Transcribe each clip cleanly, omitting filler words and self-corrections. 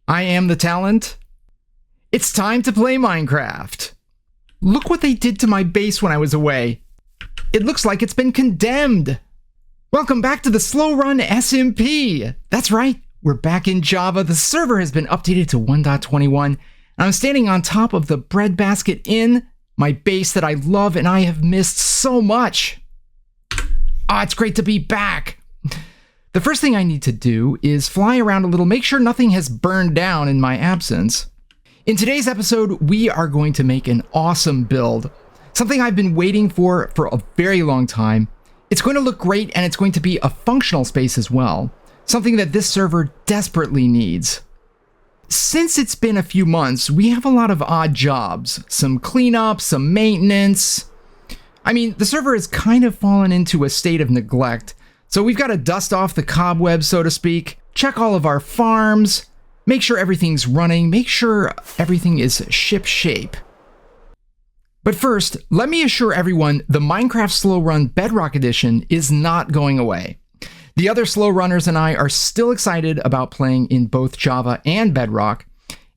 I am the talent. It's time to play Minecraft. Look what they did to my base when I was away. It looks like it's been condemned. Welcome back to the Slowrun SMP. That's right, we're back in Java. The server has been updated to 1.21, and I'm standing on top of the breadbasket in my base that I love and I have missed so much. It's great to be back. The first thing I need to do is fly around a little, make sure nothing has burned down in my absence. In today's episode, we are going to make an awesome build. Something I've been waiting for a very long time. It's going to look great and it's going to be a functional space as well. Something that this server desperately needs. Since it's been a few months, we have a lot of odd jobs. Some cleanup, some maintenance. I mean, the server has kind of fallen into a state of neglect. So we've got to dust off the cobwebs, so to speak, check all of our farms, make sure everything's running, make sure everything is ship-shape. But first, let me assure everyone the Minecraft Slowrun Bedrock Edition is not going away. The other Slowrunners and I are still excited about playing in both Java and Bedrock,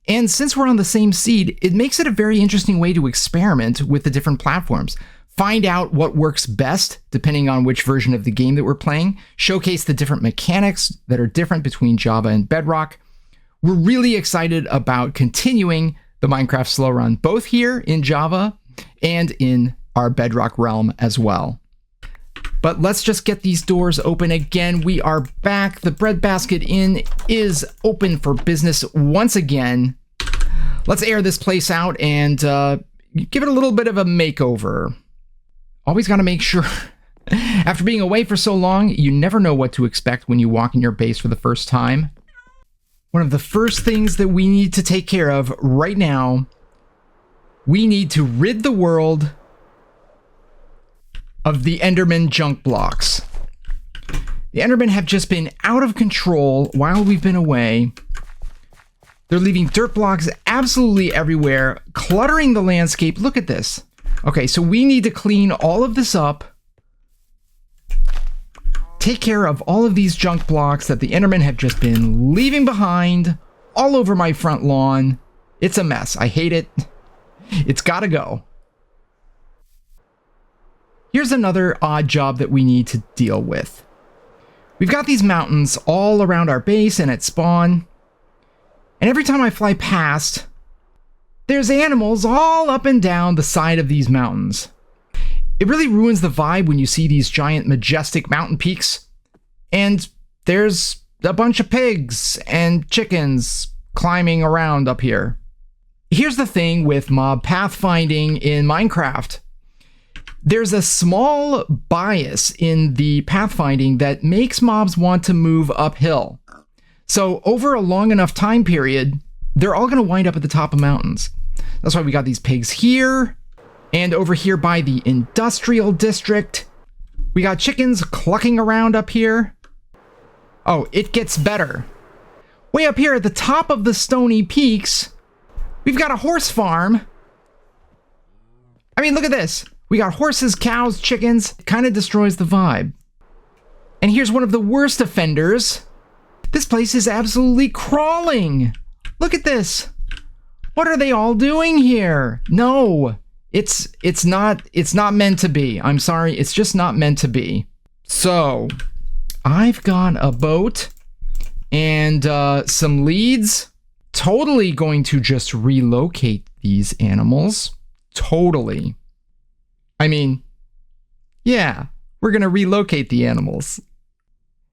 and since we're on the same seed, it makes it a very interesting way to experiment with the different platforms. Find out what works best depending on which version of the game that we're playing, showcase the different mechanics that are different between Java and Bedrock. We're really excited about continuing the Minecraft Slowrun, both here in Java and in our Bedrock realm as well. But let's just get these doors open again. We are back. The breadbasket inn is open for business once again. Let's air this place out and give it a little bit of a makeover. Always got to make sure, after being away for so long, you never know what to expect when you walk in your base for the first time. One of the first things that we need to take care of right now, we need to rid the world of the Enderman junk blocks. The Endermen have just been out of control while we've been away. They're leaving dirt blocks absolutely everywhere, cluttering the landscape. Look at this. Okay, so we need to clean all of this up. Take care of all of these junk blocks that the Endermen have just been leaving behind all over my front lawn. It's a mess. I hate it. It's gotta go. Here's another odd job that we need to deal with. We've got these mountains all around our base and at spawn. And every time I fly past, there's animals all up and down the side of these mountains. It really ruins the vibe when you see these giant, majestic mountain peaks. And there's a bunch of pigs and chickens climbing around up here. Here's the thing with mob pathfinding in Minecraft. There's a small bias in the pathfinding that makes mobs want to move uphill. So over a long enough time period, they're all going to wind up at the top of mountains. That's why we got these pigs here, and over here by the industrial district. We got chickens clucking around up here. Oh, it gets better. Way up here at the top of the stony peaks, we've got a horse farm. I mean, look at this. We got horses, cows, chickens. It kind of destroys the vibe. And here's one of the worst offenders. This place is absolutely crawling. Look at this. What are they all doing here? No, it's not meant to be. I'm sorry, it's just not meant to be. So, I've got a boat and some leads. Totally going to just relocate these animals. Totally. I mean, yeah, we're gonna relocate the animals.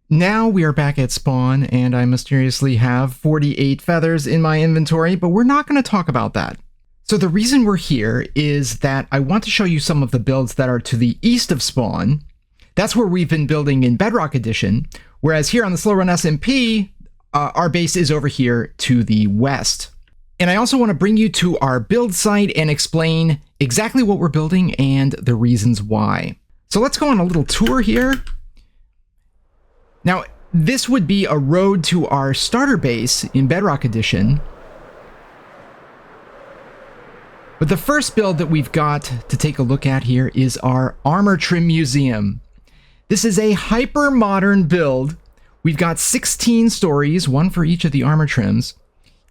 Now we are back at spawn, and I mysteriously have 48 feathers in my inventory, but we're not going to talk about that. So the reason we're here is that I want to show you some of the builds that are to the east of spawn. That's where we've been building in Bedrock Edition, whereas here on the Slowrun SMP, our base is over here to the west. And I also want to bring you to our build site and explain exactly what we're building and the reasons why. So let's go on a little tour here. Now, this would be a road to our starter base in Bedrock Edition. But the first build that we've got to take a look at here is our Armor Trim Museum. This is a hyper-modern build. We've got 16 stories, one for each of the armor trims.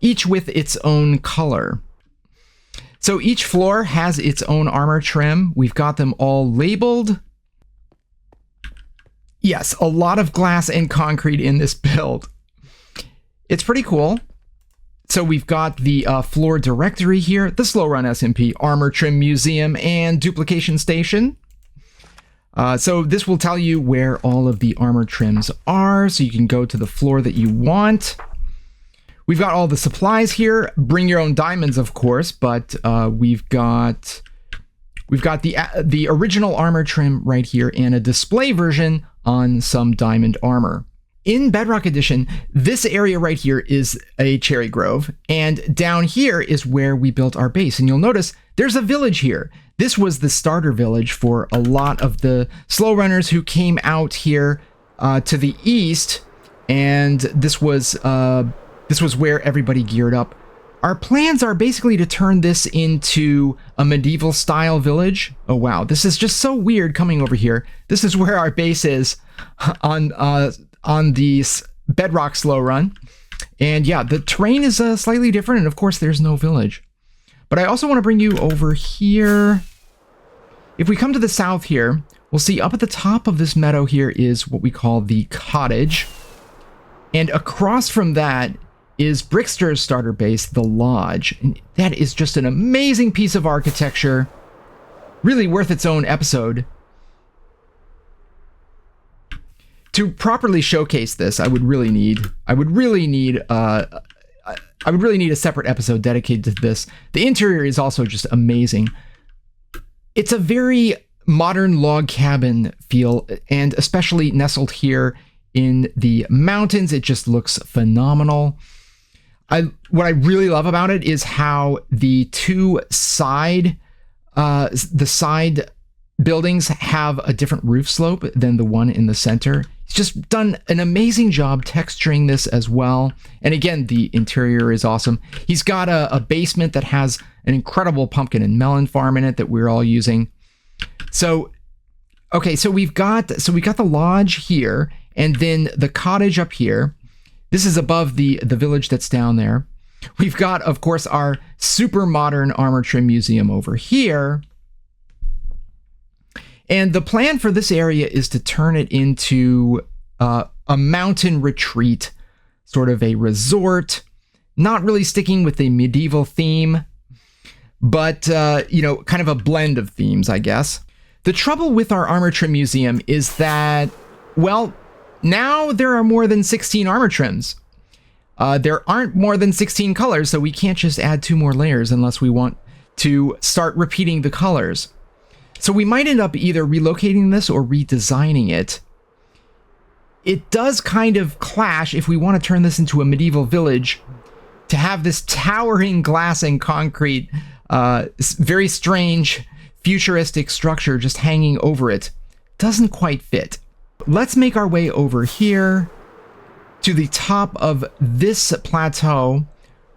each with its own color. So each floor has its own armor trim. We've got them all labeled. Yes, a lot of glass and concrete in this build. It's pretty cool. So we've got the floor directory here, the Slowrun SMP, Armor Trim Museum, and Duplication Station. So this will tell you where all of the armor trims are, so you can go to the floor that you want. We've got all the supplies here. Bring your own diamonds, of course, but we've got the original armor trim right here and a display version on some diamond armor. In Bedrock Edition, this area right here is a cherry grove, and down here is where we built our base. And you'll notice there's a village here. This was the starter village for a lot of the slow runners who came out here to the east, and this was where everybody geared up. Our plans are basically to turn this into a medieval style village. Oh wow, this is just so weird coming over here. This is where our base is on the Bedrock slow run. And yeah, the terrain is slightly different, and of course there's no village. But I also want to bring you over here. If we come to the south here, we'll see up at the top of this meadow here is what we call the cottage. And across from that is Brickster's starter base, the lodge. And that is just an amazing piece of architecture. Really worth its own episode. To properly showcase this, I would really need a separate episode dedicated to this. The interior is also just amazing. It's a very modern log cabin feel, and especially nestled here in the mountains, it just looks phenomenal. What I really love about it is how the side buildings have a different roof slope than the one in the center. He's just done an amazing job texturing this as well. And again, the interior is awesome. He's got a basement that has an incredible pumpkin and melon farm in it that we're all using. So, okay, so we got the lodge here, and then the cottage up here. This is above the village that's down there. We've got, of course, our super modern armor trim museum over here. And the plan for this area is to turn it into a mountain retreat, sort of a resort, not really sticking with the medieval theme, but, kind of a blend of themes, I guess. The trouble with our armor trim museum is that, well, now there are more than 16 armor trims. There aren't more than 16 colors, so we can't just add 2 more layers unless we want to start repeating the colors. So we might end up either relocating this or redesigning it. It does kind of clash if we want to turn this into a medieval village to have this towering glass and concrete, very strange futuristic structure just hanging over it. Doesn't quite fit. Let's make our way over here to the top of this plateau,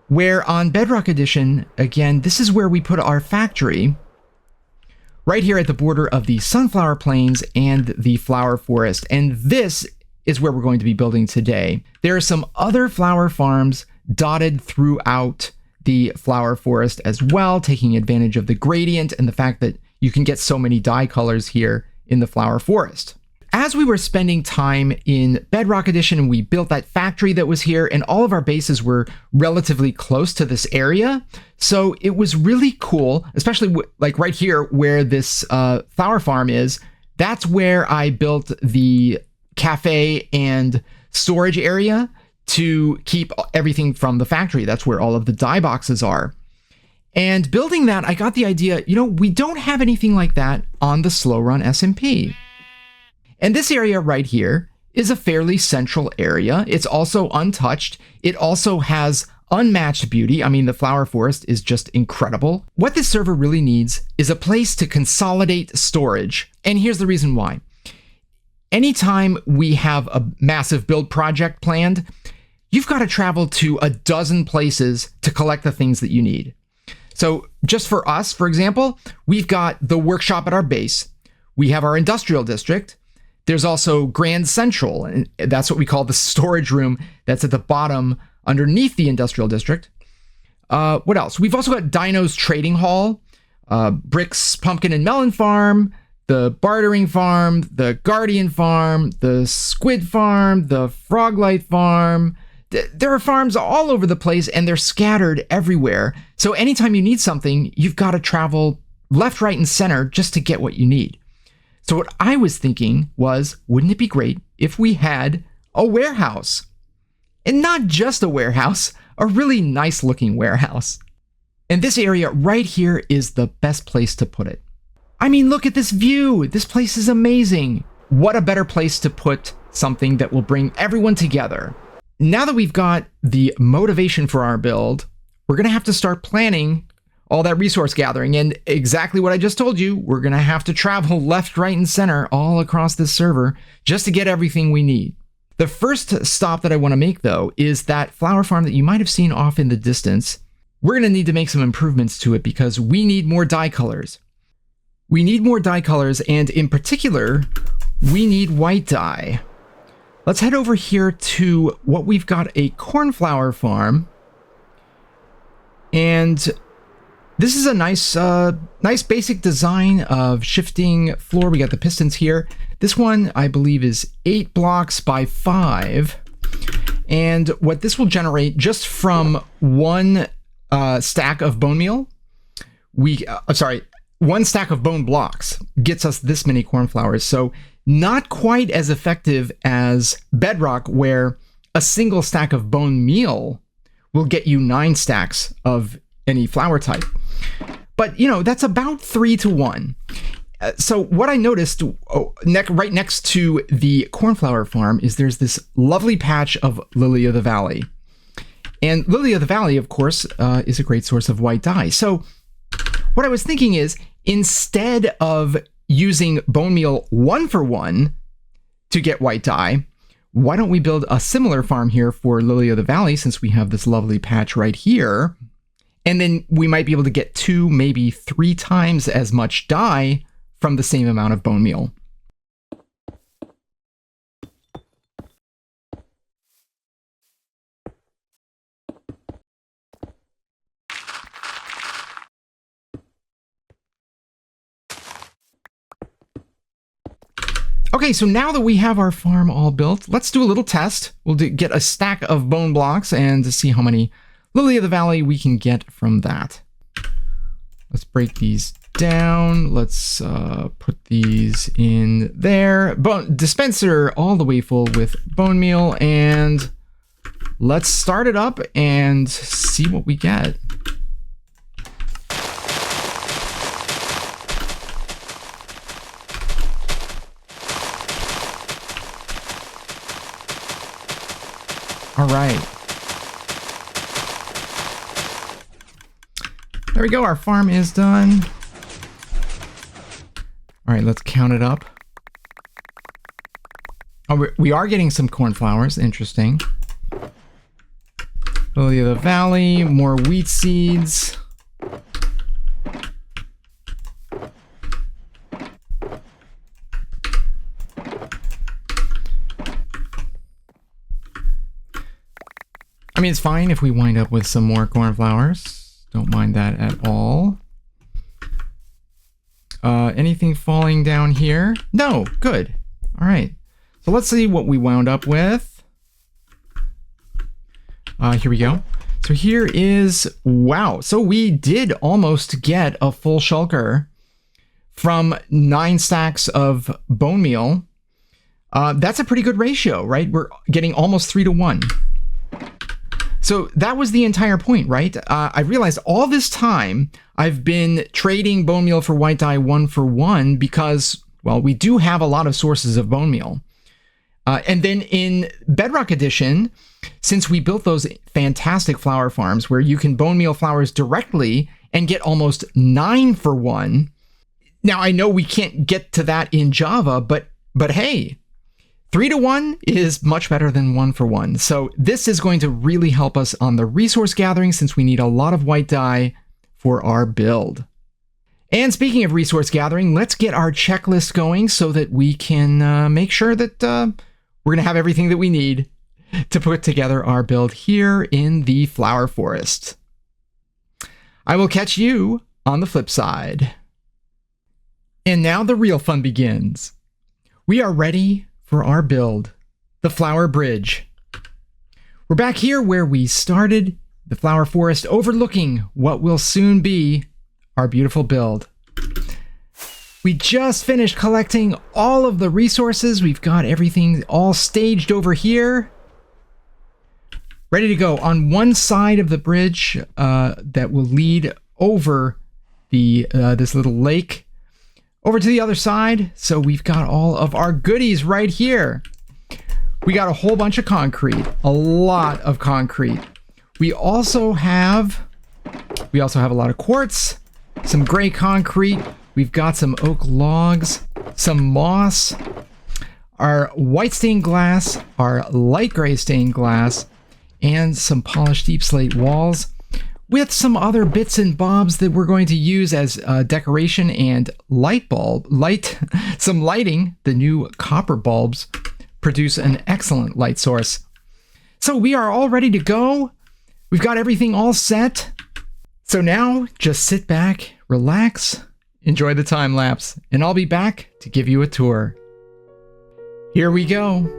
where on Bedrock Edition, again, this is where we put our factory. Right here at the border of the Sunflower Plains and the Flower Forest. And this is where we're going to be building today. There are some other flower farms dotted throughout the Flower Forest as well, taking advantage of the gradient and the fact that you can get so many dye colors here in the Flower Forest. As we were spending time in Bedrock Edition, we built that factory that was here, and all of our bases were relatively close to this area. So it was really cool, especially like right here where this flower farm is. That's where I built the cafe and storage area to keep everything from the factory. That's where all of the dye boxes are. And building that, I got the idea, we don't have anything like that on the Slowrun SMP. And this area right here is a fairly central area. It's also untouched. It also has unmatched beauty. I mean, the Flower Forest is just incredible. What this server really needs is a place to consolidate storage. And here's the reason why. Anytime we have a massive build project planned, you've got to travel to a dozen places to collect the things that you need. So just for us, for example, we've got the workshop at our base. We have our industrial district. There's also Grand Central, and that's what we call the storage room that's at the bottom underneath the industrial district. What else? We've also got Dino's Trading Hall, Brick's Pumpkin and Melon Farm, the Bartering Farm, the Guardian Farm, the Squid Farm, the Froglight Farm. There are farms all over the place, and they're scattered everywhere. So anytime you need something, you've got to travel left, right, and center just to get what you need. So what I was thinking was, wouldn't it be great if we had a warehouse? And not just a warehouse, a really nice looking warehouse. And this area right here is the best place to put it. I mean, look at this view. This place is amazing. What a better place to put something that will bring everyone together. Now that we've got the motivation for our build, we're going to have to start planning all that resource gathering. And exactly what I just told you, we're going to have to travel left, right, and center all across this server just to get everything we need. The first stop that I want to make, though, is that flower farm that you might have seen off in the distance. We're going to need to make some improvements to it because we need more dye colors. We need more dye colors, and in particular, we need white dye. Let's head over here to what we've got, a cornflower farm. And this is a nice basic design of shifting floor. We got the pistons here. This one, I believe, is 8 blocks by 5. And what this will generate just from one stack of bone meal, one stack of bone blocks gets us this many cornflowers. So not quite as effective as bedrock, where a single stack of bone meal will get you 9 stacks of any flower type. But, you know, that's about 3 to 1. So what I noticed right next to the cornflower farm is there's this lovely patch of Lily of the Valley. And Lily of the Valley, of course, is a great source of white dye. So what I was thinking is, instead of using bone meal 1-for-1 to get white dye, why don't we build a similar farm here for Lily of the Valley, since we have this lovely patch right here? And then we might be able to get 2, maybe 3 times as much dye from the same amount of bone meal. Okay, so now that we have our farm all built, let's do a little test. We'll get a stack of bone blocks and see how many Lily of the Valley we can get from that. Let's break these down. Let's put these in there. Bone dispenser all the way full with bone meal, and let's start it up and see what we get. All right. There we go. Our farm is done. All right, let's count it up. Oh, we are getting some cornflowers. Interesting. Lily of the Valley, more wheat seeds. I mean, it's fine if we wind up with some more cornflowers. Don't mind that at all. Anything falling down here? No, good. All right. So let's see what we wound up with. Here we go. So here is, wow. So we did almost get a full shulker from 9 stacks of bone meal. That's a pretty good ratio, right? We're getting almost 3 to 1. So that was the entire point, right? I realized all this time I've been trading bone meal for white dye 1-for-1 because, well, we do have a lot of sources of bone meal. And then in Bedrock Edition, since we built those fantastic flower farms where you can bone meal flowers directly and get almost 9-for-1. Now, I know we can't get to that in Java, but hey, 3 to 1 is much better than 1-for-1. So this is going to really help us on the resource gathering since we need a lot of white dye for our build. And speaking of resource gathering, let's get our checklist going so that we can make sure that we're going to have everything that we need. to put together our build here in the flower forest. I will catch you on the flip side. And now the real fun begins. We are ready for our build, the flower bridge. We're back here where we started, the flower forest overlooking what will soon be our beautiful build. We just finished collecting all of the resources. We've got everything all staged over here. Ready to go on one side of the bridge that will lead over the this little lake over to the other side. So we've got all of our goodies right here. We got a whole bunch of concrete, a lot of concrete. We also have a lot of quartz, some gray concrete. We've got some oak logs, some moss, our white stained glass, our light gray stained glass, and some polished deep slate walls with some other bits and bobs that we're going to use as decoration and some lighting. The new copper bulbs produce an excellent light source. So we are all ready to go. We've got everything all set. So now just sit back, relax, enjoy the time lapse, and I'll be back to give you a tour. Here we go.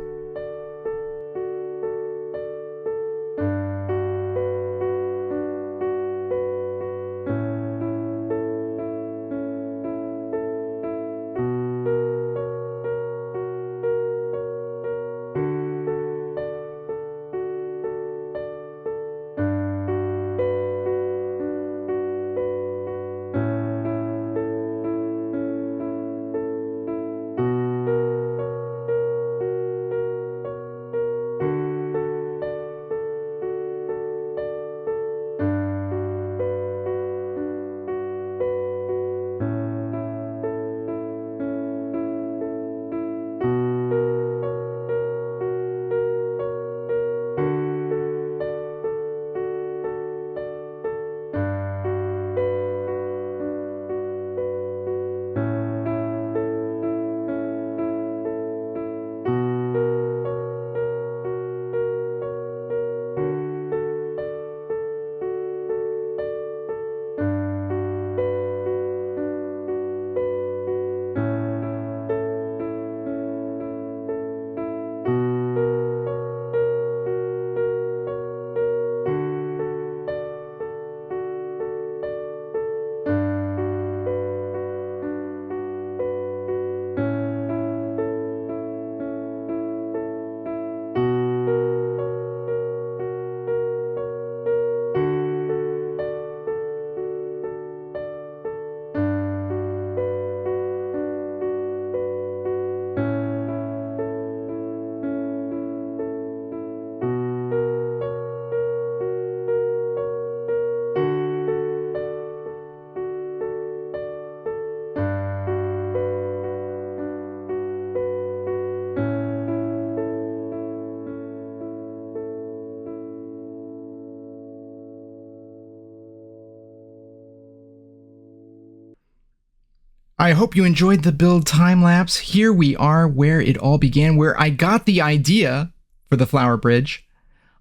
I hope you enjoyed the build time lapse. Here we are where it all began, where I got the idea for the flower bridge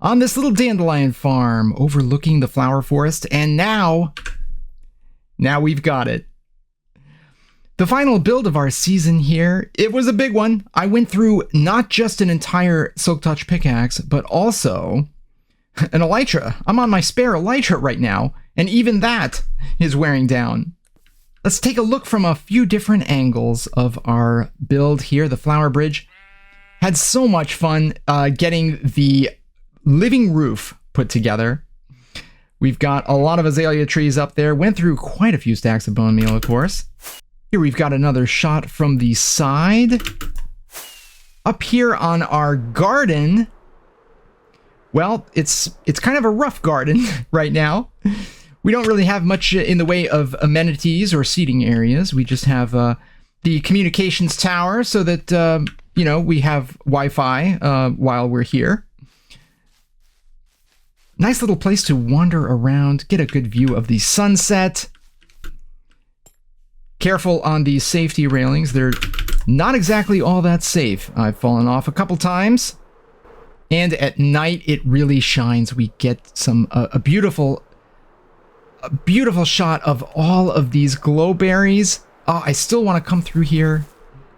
on this little dandelion farm overlooking the flower forest, and now we've got it. The final build of our season here, it was a big one. I went through not just an entire Silk Touch pickaxe, but also an elytra. I'm on my spare elytra right now, and even that is wearing down. Let's take a look from a few different angles of our build here. The flower bridge had so much fun getting the living roof put together. We've got a lot of azalea trees up there. Went through quite a few stacks of bone meal, of course. Here we've got another shot from the side. Up here on our garden, well, it's kind of a rough garden right now. We don't really have much in the way of amenities or seating areas. We just have the communications tower so that, we have Wi-Fi while we're here. Nice little place to wander around, get a good view of the sunset. Careful on these safety railings. They're not exactly all that safe. I've fallen off a couple times. And at night, it really shines. We get some a beautiful shot of all of these glowberries. Oh, I still want to come through here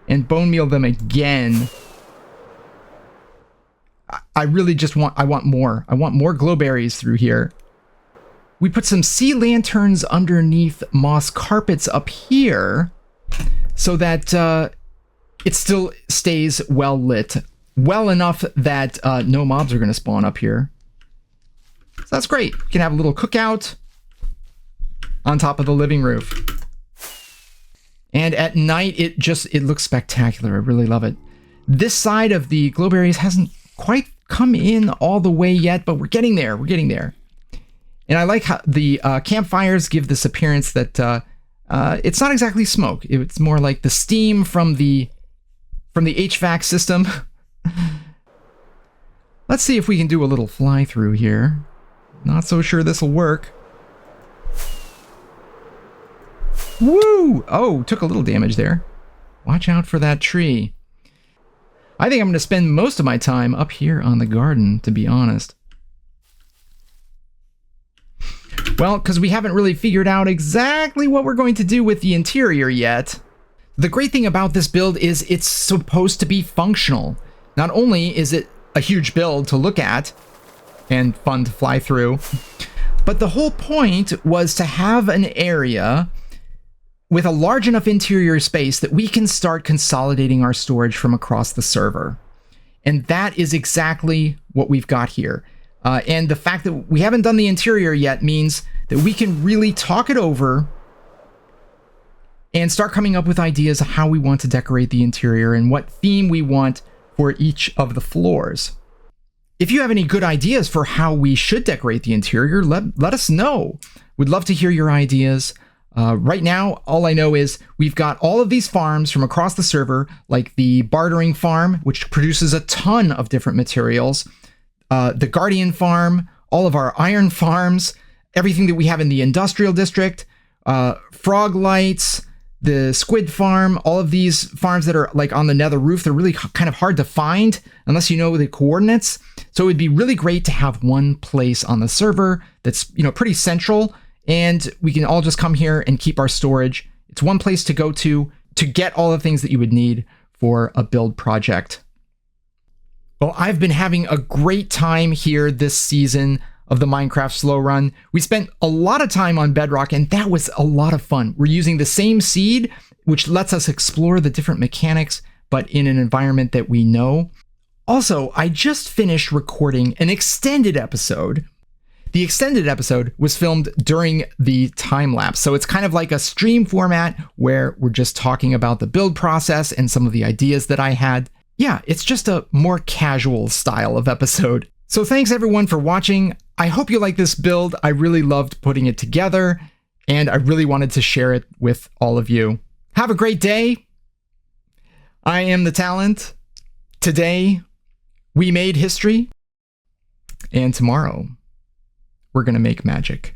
and bone meal them again. I really just want more. I want more glowberries through here. We put some sea lanterns underneath moss carpets up here so that it still stays well lit. Well enough that no mobs are going to spawn up here. So that's great. We can have a little cookout on top of the living roof. And at night, it looks spectacular. I really love it. This side of the glowberries hasn't quite come in all the way yet, but we're getting there. We're getting there. And I like how the campfires give this appearance that it's not exactly smoke. It's more like the steam from the HVAC system. Let's see if we can do a little fly through here. Not so sure this will work. Woo! Oh, took a little damage there. Watch out for that tree. I think I'm going to spend most of my time up here on the garden, to be honest. Well, because we haven't really figured out exactly what we're going to do with the interior yet. The great thing about this build is it's supposed to be functional. Not only is it a huge build to look at and fun to fly through, but the whole point was to have an area with a large enough interior space that we can start consolidating our storage from across the server. And that is exactly what we've got here. And the fact that we haven't done the interior yet means that we can really talk it over and start coming up with ideas of how we want to decorate the interior and what theme we want for each of the floors. If you have any good ideas for how we should decorate the interior, let us know. We'd love to hear your ideas. Right now, all I know is we've got all of these farms from across the server, like the bartering farm, which produces a ton of different materials, the Guardian farm, all of our iron farms, everything that we have in the industrial district, frog lights, the squid farm, all of these farms that are like on the nether roof, they're really kind of hard to find unless you know the coordinates. So it'd be really great to have one place on the server that's, pretty central, and we can all just come here and keep our storage. It's one place to go to get all the things that you would need for a build project. Well, I've been having a great time here this season of the Minecraft Slow Run. We spent a lot of time on Bedrock, and that was a lot of fun. We're using the same seed, which lets us explore the different mechanics, but in an environment that we know. Also, I just finished recording an extended episode. The extended episode was filmed during the time lapse, so it's kind of like a stream format where we're just talking about the build process and some of the ideas that I had. Yeah, it's just a more casual style of episode. So thanks everyone for watching. I hope you like this build. I really loved putting it together, and I really wanted to share it with all of you. Have a great day. I am the Talent. Today, we made history, and tomorrow, we're going to make magic.